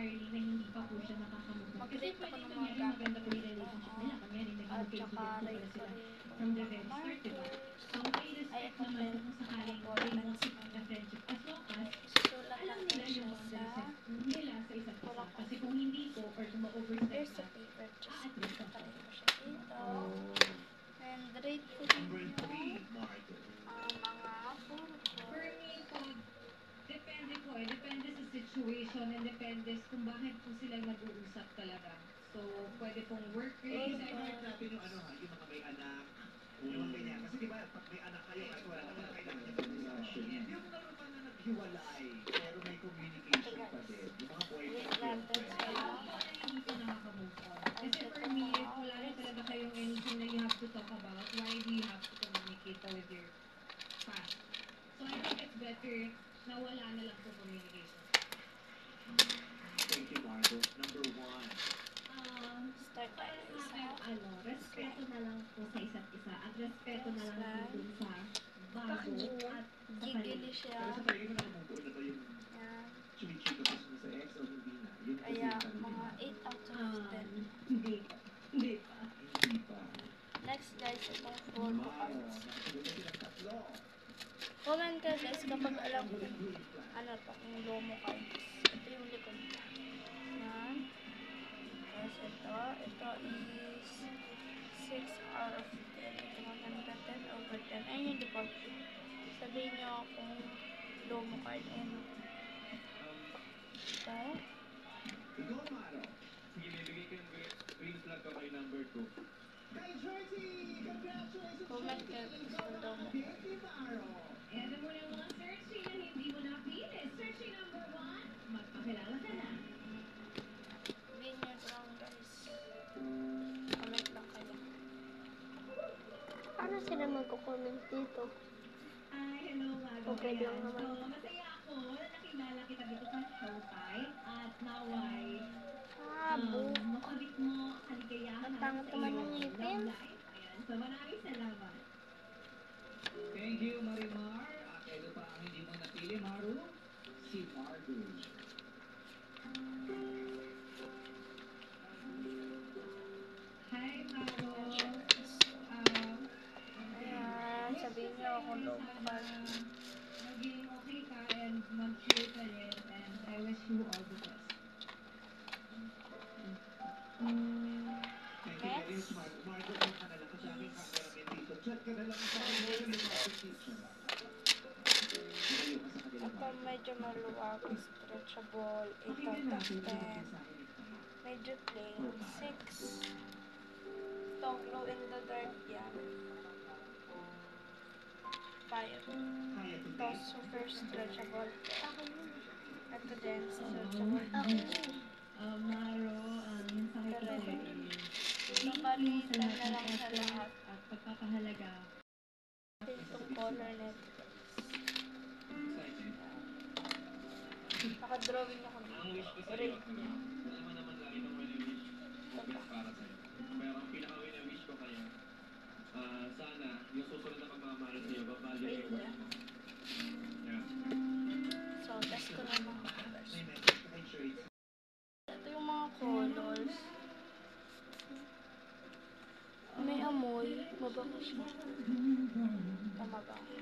Charlie na hindi pa po siya nakakamove. Mag-rate ako ng mga gamit. Maganda po yung relationship nila. Kami rin At nag-Facebook saka po pala rate ko sila rin from the yung very mga start, diba? markers. So, may respect naman po kung sakaling they want to keep the friendship as long as Susulat alam lang nila ko yung siya boundaries sa nila sa isa't isa. Kasi kung hindi po, or kung ma-overstep here's ka, the paper. Just at-least na patayin siya. ko siya dito. And rate ko din yung mga For me po, depende po eh. Depende sa situation and depende kung bakit po sila nag-uusap talaga. So, pwede pong work related. natin yung ano ha, yung mga may anak, yung mga ganyan. Kasi di ba, pag may anak kayo, kahit wala naman kailangan niya conversation. Yung naman na naghiwalay, pero may communication pa din. Yung mga boyfriend, girlfriend. Ako po na hindi po nakaka-move on. Kasi for me, if wala na talaga kayong anything na you have to talk about, why do you have to communicate with your past? So, I think it's better na wala na lang po communication. Thank you, Margo. Number 1. start Para tayo sa sa akin, respeto na lang po sa isa't isa at respeto na lang po dun sa bago at sa gigili siya. Pero sa tayo mo naman kung na ba yung Yan. chumichika pa mo sa ex o hindi na? Yung kasi Kaya, yung tanong mga nila. 8 out of 10. Hindi pa. Hindi pa. Hindi pa. Next guys, itong 4 Wow, cards. nakasulat na silang tatlo. Comment ka guys kapag alam kung ano to, kung lomo cards. Ito yung likod. Yan. Tapos ito is 6 out of 10. Ito maganda 10 over 10. Ayun yung default. Sabihin nyo kung lomo card. Ayun. Ito. Ikaw, Maro. Sige, bibigay ko yung green flag ko kay number 2. Kay Jersey! Congratulations, Comment ka Jersey! guys kung lomo. Baby Maro! Ayan na muna yung mga searching na hindi mo napili. Searching number 1, magpakilala ka na. Sabihin nyo lang guys. Comment lang kayo. Paano sila magko-comment dito? Ay, hello, Mago. Okay Ayan. lang naman. So, masaya ako na nakilala kita dito sa Showtime at naway Bu. makabit mo kaligayahan Ang pangit sa naman iyong ng ngipin. love life. Ayan. So, maraming salamat. Thank you, Marimar. At ito pa ang hindi mo napili, Maru. Si Margo. Hi, Mago. Ayan, sabihin nyo kung lomo card. Maging okay ka and mag-chill ka rin and I wish you all the best. Thank you very much, Margo. Margo, kung ka na lang sa aming cameraman dito. Chat ka na lang sa akin ngayon. Lumapit dito. Malayo ka sa kabila, Ito Margo. medyo maluwag, stretchable, 8 Pakinggan out of natin yung 10. mensahe nito. Medyo plain, 6. Ito, glow in the dark yan. 5. Kaya Ito, today. super stretchable. Ito din, So, stretchable. Maro, mensahe ko Correct. sa'yo is So, palitan na lang sa lahat. at pagpapahalaga. Itong color nito. Excited. Naka-drawing ako Ang dito. wish ko sa'yo, Rate niya. alam mo naman lagi kong wish best para sa'yo. Pero ang pinaka-win wish ko kayo, sana yung susunod na pagmamahal sa'yo, babalyo Rate yung niya. work mo. Yeah. So, test ko na mga colors. May message ka kay Trace. Ito yung mga colors. May amoy. Mabango siya. Mabango.